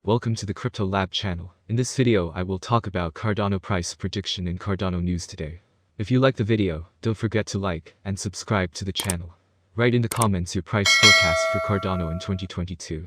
Welcome to the Crypto Lab channel. In this video I will talk about Cardano price prediction and Cardano news today. If you like the video, don't forget to like and subscribe to the channel. Write in the comments your price forecast for Cardano in 2022.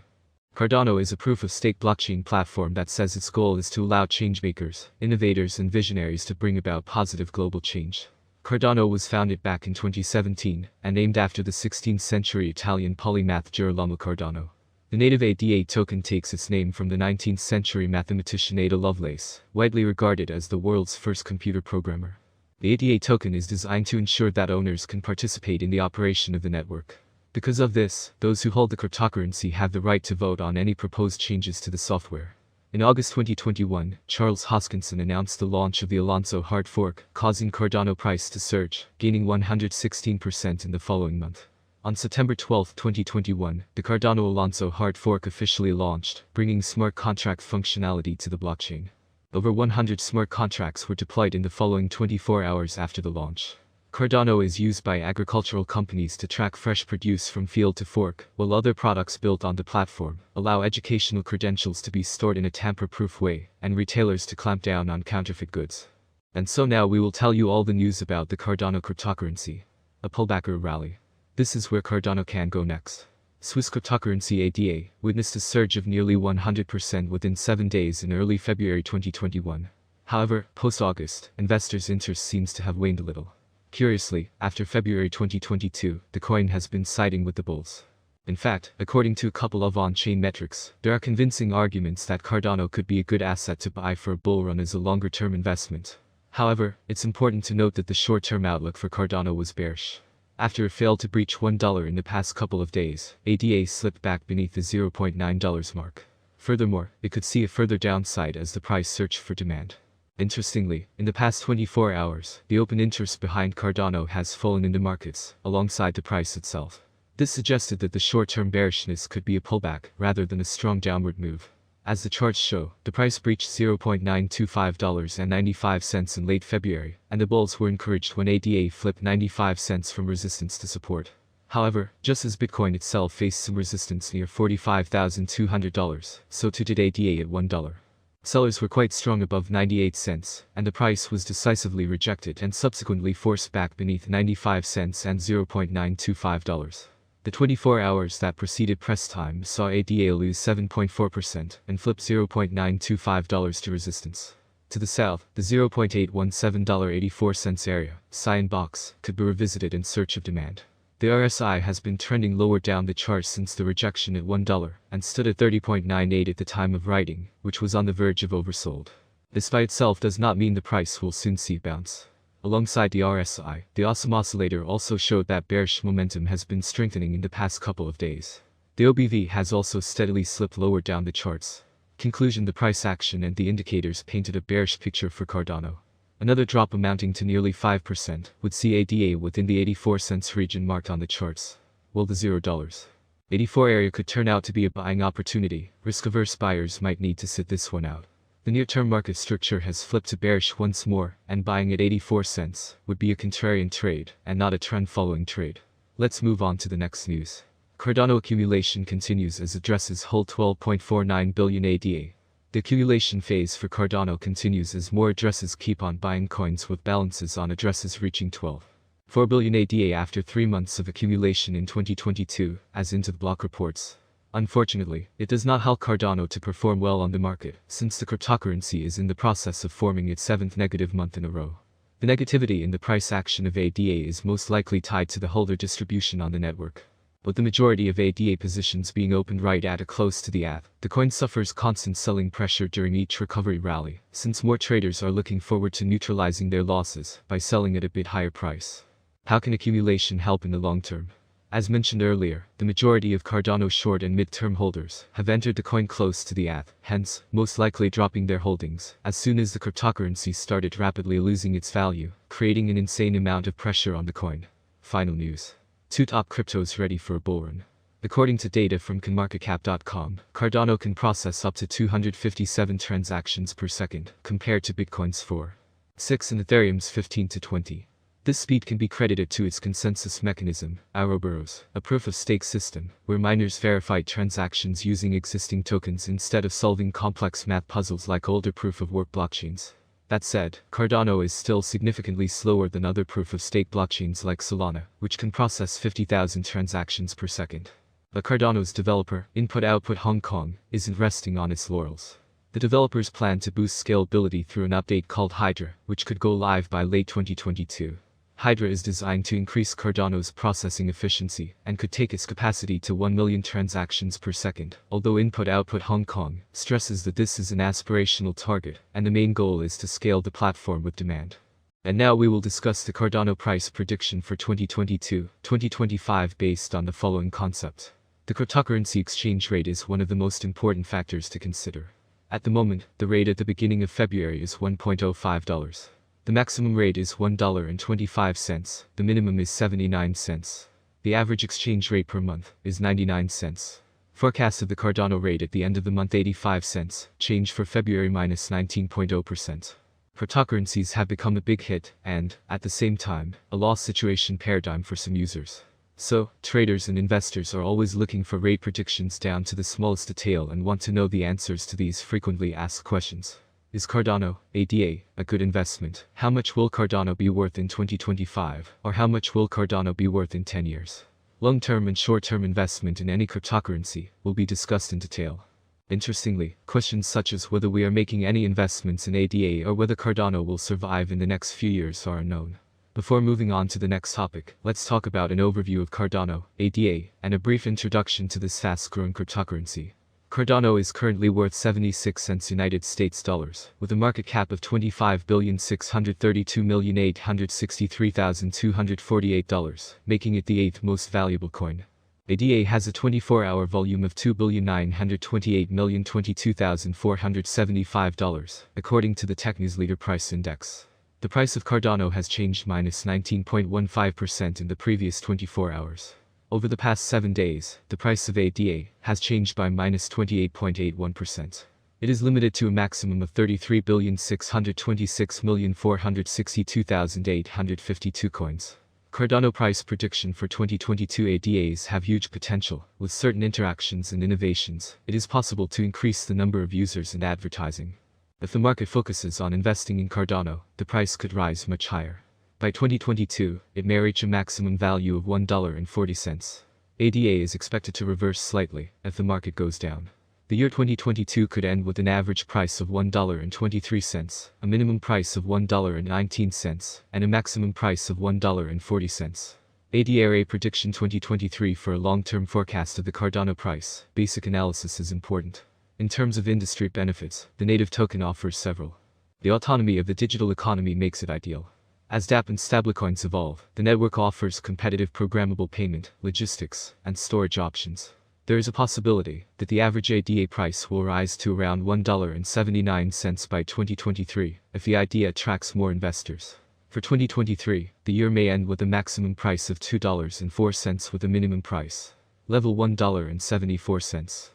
Cardano is a proof-of-stake blockchain platform that says its goal is to allow changemakers, innovators and visionaries to bring about positive global change. Cardano was founded back in 2017 and named after the 16th century Italian polymath Girolamo Cardano. The native ADA token takes its name from the 19th century mathematician Ada Lovelace, widely regarded as the world's first computer programmer. The ADA token is designed to ensure that owners can participate in the operation of the network. Because of this, those who hold the cryptocurrency have the right to vote on any proposed changes to the software. In August 2021, Charles Hoskinson announced the launch of the Alonso hard fork, causing Cardano price to surge, gaining 116% in the following month. On September 12, 2021, the Cardano Alonso hard fork officially launched, bringing smart contract functionality to the blockchain. Over 100 smart contracts were deployed in the following 24 hours after the launch. Cardano is used by agricultural companies to track fresh produce from field to fork, while other products built on the platform allow educational credentials to be stored in a tamper-proof way, and retailers to clamp down on counterfeit goods. And so now we will tell you all the news about the Cardano cryptocurrency. A pullback or rally. This is where Cardano can go next. Swiss cryptocurrency ADA witnessed a surge of nearly 100% within 7 days in early February 2021. However, post-August, investors' interest seems to have waned a little. Curiously, after February 2022, the coin has been siding with the bulls. In fact, according to a couple of on-chain metrics, there are convincing arguments that Cardano could be a good asset to buy for a bull run as a longer-term investment. However, it's important to note that the short-term outlook for Cardano was bearish. After it failed to breach $1 in the past couple of days, ADA slipped back beneath the $0.9 mark. Furthermore, it could see a further downside as the price searched for demand. Interestingly, in the past 24 hours, the open interest behind Cardano has fallen in the markets, alongside the price itself. This suggested that the short-term bearishness could be a pullback, rather than a strong downward move. As the charts show, the price breached $0.925.95 in late February, and the bulls were encouraged when ADA flipped 95 cents from resistance to support. However, just as Bitcoin itself faced some resistance near $45,200, so too did ADA at $1. Sellers were quite strong above 98 cents, and the price was decisively rejected and subsequently forced back beneath 95 cents and $0.925. The 24 hours that preceded press time saw ADA lose 7.4% and flip $0.925 to resistance. To the south, the $0.81784 area, cyan box, could be revisited in search of demand. The RSI has been trending lower down the chart since the rejection at $1 and stood at 30.98 at the time of writing, which was on the verge of oversold. This by itself does not mean the price will soon see a bounce. Alongside the RSI, the Awesome Oscillator also showed that bearish momentum has been strengthening in the past couple of days. The OBV has also steadily slipped lower down the charts. Conclusion: the price action and the indicators painted a bearish picture for Cardano. Another drop amounting to nearly 5% would see ADA within the 84 cents region marked on the charts, while the $0.84 area could turn out to be a buying opportunity. Risk-averse buyers might need to sit this one out. The near-term market structure has flipped to bearish once more, and buying at 84 cents would be a contrarian trade and not a trend-following trade. Let's move on to the next news. Cardano accumulation continues as addresses hold 12.49 billion ADA. The accumulation phase for Cardano continues as more addresses keep on buying coins with balances on addresses reaching 12.4 billion ADA after 3 months of accumulation in 2022, as into the block reports. Unfortunately, it does not help Cardano to perform well on the market, since the cryptocurrency is in the process of forming its 7th negative month in a row. The negativity in the price action of ADA is most likely tied to the holder distribution on the network. With the majority of ADA positions being opened right at or close to the ATH, the coin suffers constant selling pressure during each recovery rally, since more traders are looking forward to neutralizing their losses by selling at a bit higher price. How can accumulation help in the long term? As mentioned earlier, the majority of Cardano short and mid-term holders have entered the coin close to the ATH, hence, most likely dropping their holdings as soon as the cryptocurrency started rapidly losing its value, creating an insane amount of pressure on the coin. Final news. 2 top cryptos ready for a bull run. According to data from CoinMarketCap.com, Cardano can process up to 257 transactions per second, compared to Bitcoin's 4.6 and Ethereum's 15 to 20. This speed can be credited to its consensus mechanism, Ouroboros, a proof-of-stake system, where miners verified transactions using existing tokens instead of solving complex math puzzles like older proof-of-work blockchains. That said, Cardano is still significantly slower than other proof-of-stake blockchains like Solana, which can process 50,000 transactions per second. But Cardano's developer, Input-Output Hong Kong, isn't resting on its laurels. The developers plan to boost scalability through an update called Hydra, which could go live by late 2022. Hydra is designed to increase Cardano's processing efficiency and could take its capacity to 1 million transactions per second, although Input-Output Hong Kong stresses that this is an aspirational target and the main goal is to scale the platform with demand. And now we will discuss the Cardano price prediction for 2022-2025 based on the following concepts. The cryptocurrency exchange rate is one of the most important factors to consider. At the moment, the rate at the beginning of February is $1.05. The maximum rate is $1.25, the minimum is 79 cents. The average exchange rate per month is 99 cents. Forecast of the Cardano rate at the end of the month 85 cents, change for February minus 19.0%. Cryptocurrencies have become a big hit and, at the same time, a loss situation paradigm for some users. So, traders and investors are always looking for rate predictions down to the smallest detail and want to know the answers to these frequently asked questions. Is Cardano, ADA, a good investment? How much will Cardano be worth in 2025? Or how much will Cardano be worth in 10 years? Long-term and short-term investment in any cryptocurrency will be discussed in detail. Interestingly, questions such as whether we are making any investments in ADA or whether Cardano will survive in the next few years are unknown. Before moving on to the next topic, let's talk about an overview of Cardano, ADA, and a brief introduction to this fast-growing cryptocurrency. Cardano is currently worth 76 cents United States dollars, with a market cap of $25,632,863,248, making it the 8th most valuable coin. ADA has a 24-hour volume of $2,928,022,475, according to the TechNews Leader Price Index. The price of Cardano has changed minus 19.15% in the previous 24 hours. Over the past 7 days, the price of ADA has changed by minus 28.81%. It is limited to a maximum of 33,626,462,852 coins. Cardano price prediction for 2022 ADAs have huge potential. With certain interactions and innovations, it is possible to increase the number of users and advertising. If the market focuses on investing in Cardano, the price could rise much higher. By 2022, it may reach a maximum value of $1.40. ADA is expected to reverse slightly if the market goes down. The year 2022 could end with an average price of $1.23, a minimum price of $1.19, and a maximum price of $1.40. ADA prediction 2023 for a long-term forecast of the Cardano price. Basic analysis is important. In terms of industry benefits, the native token offers several. The autonomy of the digital economy makes it ideal. As dApp and stablecoins evolve, the network offers competitive programmable payment, logistics, and storage options. There is a possibility that the average ADA price will rise to around $1.79 by 2023 if the idea attracts more investors. For 2023, the year may end with a maximum price of $2.04 with a minimum price level $1.74.